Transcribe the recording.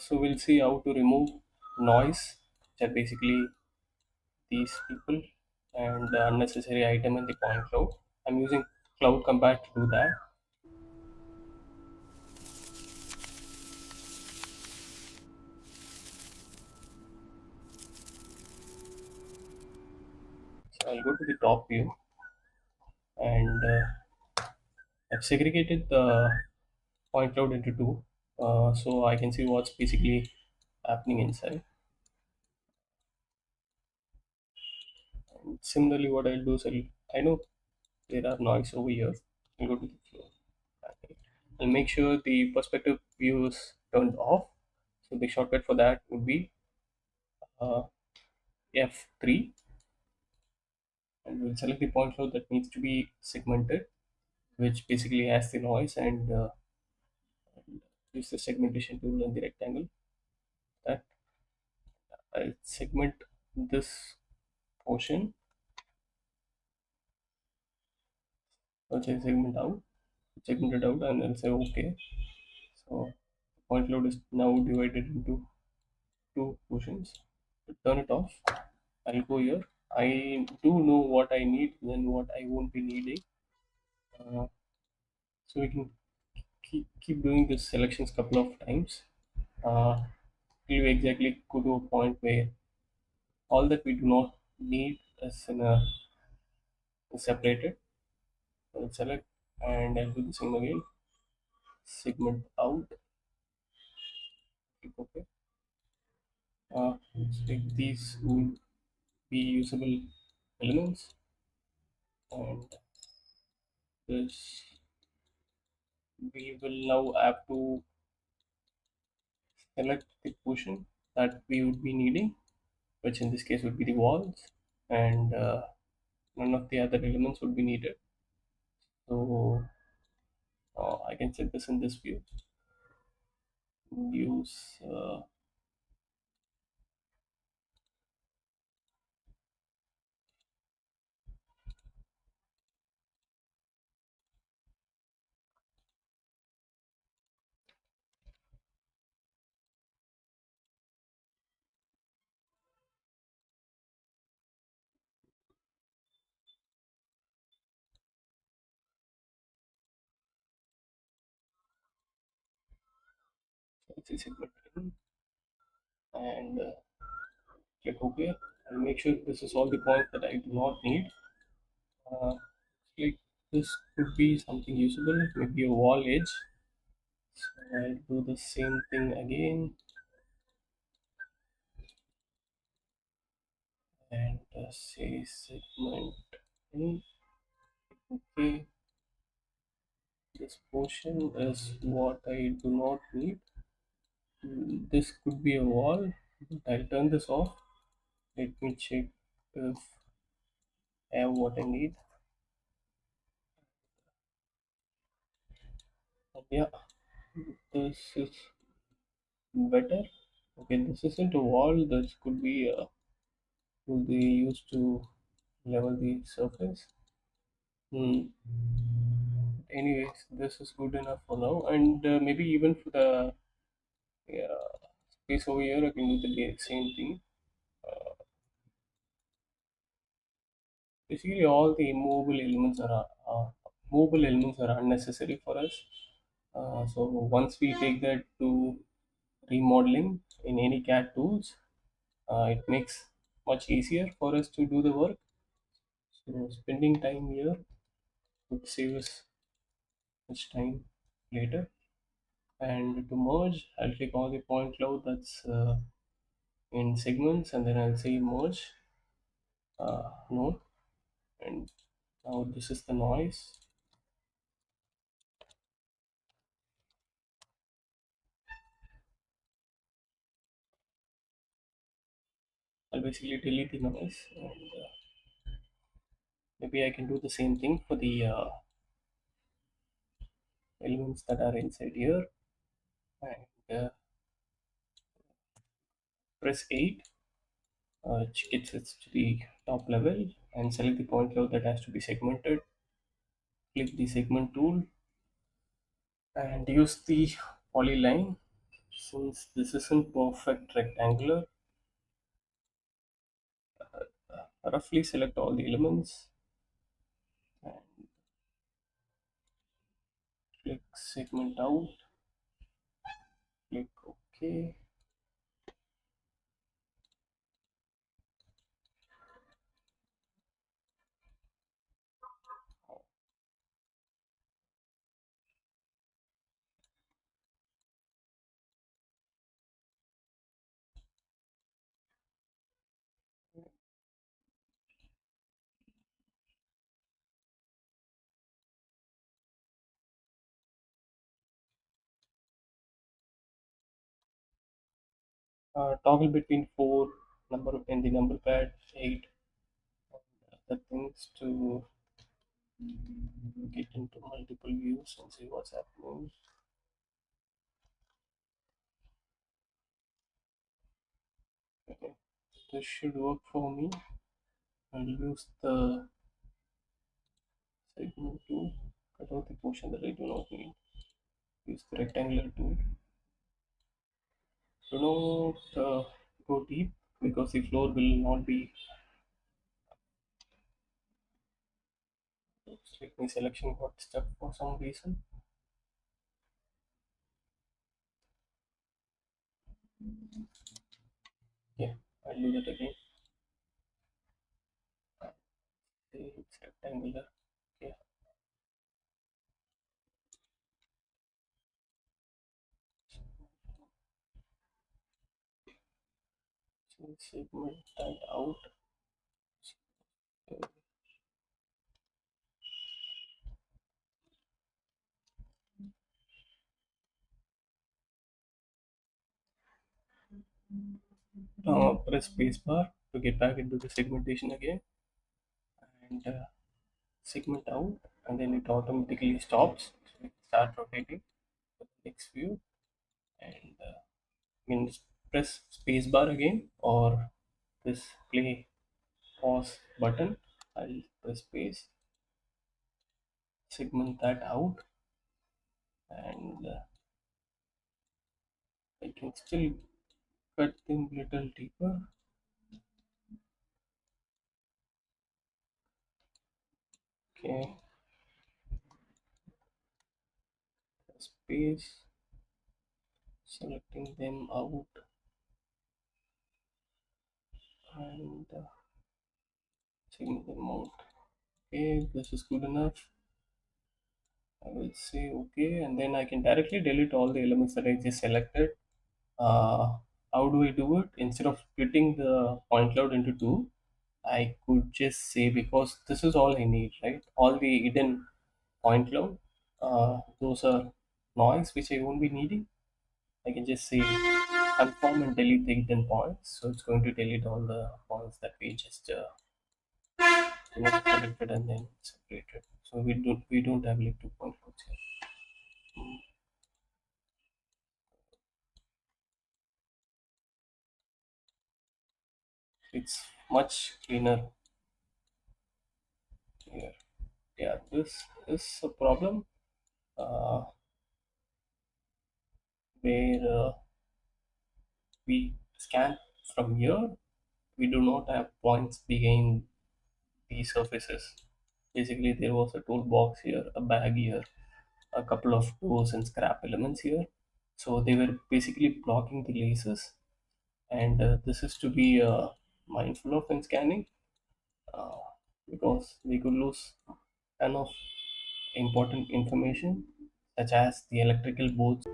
So we'll see how to remove noise, which are basically these people, and the unnecessary item in the point cloud. I'm using CloudCompare to do that. So I'll go to the top view, and I've segregated the point cloud into two, so I can see what's basically happening inside. And similarly, what I'll do is I know there are noise over here. I'll go to the floor. Okay. I'll make sure the perspective view is turned off. So the shortcut for that would be uh, F3, and we'll select the point cloud that needs to be segmented, which basically has the noise, and use the segmentation tool and the rectangle. That I'll segment this portion, which I segment it out, and I'll say OK. So the point cloud is now divided into two portions. To turn it off, I'll go here. I do know what I need and what I won't be needing. So we can keep doing this selections couple of times till we exactly go to a point where all that we do not need is separated. So I'll select, and I'll do the same again. Segment out. Click OK. So these will be usable elements, and this we will now have to select the portion that we would be needing, which in this case would be the walls, and none of the other elements would be needed. So I can set this in this view. Use let's say segment in, and click OK. And make sure this is all the points that I do not need. Uh, like this could be something usable, maybe a wall edge. So I'll do the same thing again, and say segment in. Okay, this portion is what I do not need. This could be a wall, but I'll turn this off. Let me check if I have what I need. Yeah, this is better. Okay, this isn't a wall. This could be used to level the surface. Anyways, this is good enough for now, and maybe even for the space over here, I can do the same thing. Basically, all the movable elements are unnecessary for us. So once we take that to remodeling in any CAD tools, it makes much easier for us to do the work. So spending time here would save us much time later. And to merge, I'll click on the point cloud that's in segments, and then I'll say merge node, and now this is the noise. I'll basically delete the noise, and maybe I can do the same thing for the elements that are inside here, and press 8, which gets it to the top level, and select the point cloud that has to be segmented. Click the segment tool and use the polyline Since this isn't perfect rectangular, roughly select all the elements and click segment out, click OK. Toggle between 4 number in the number pad, 8 other things to get into multiple views and see what's happening. Okay, this should work for me. I'll use the segment tool, cut out the portion that I do not need. Use the rectangular tool. Do not go deep because the floor will not be. Let me selection got stuck for some reason. Yeah, I'll do that again. It's rectangular. Yeah. So segment that out. Press spacebar to get back into the segmentation again, and segment out, and then it automatically stops. So it start rotating to the next view, and just press spacebar again or this play pause button. I'll press space, segment that out, and I can still cut them little deeper. Okay, space, selecting them out, and segment them out. Okay, this is good enough. I will say okay, and then I can directly delete all the elements that I just selected. How do I do it? Instead of splitting the point cloud into two, I could just say, because this is all I need, right? All the hidden point cloud, those are noise which I won't be needing. I can just say confirm and delete the hidden points. So it's going to delete all the points that we just selected and then separated. So we don't have like 2 point clouds here. It's much cleaner here. Yeah, this is a problem uh, where we scan from here. We do not have points behind these surfaces. Basically, there was a toolbox here, a bag here, a couple of tools and scrap elements here. So they were basically blocking the lasers, and this is to be mindful of when scanning, uh, because we could lose ton of important information such as the electrical boards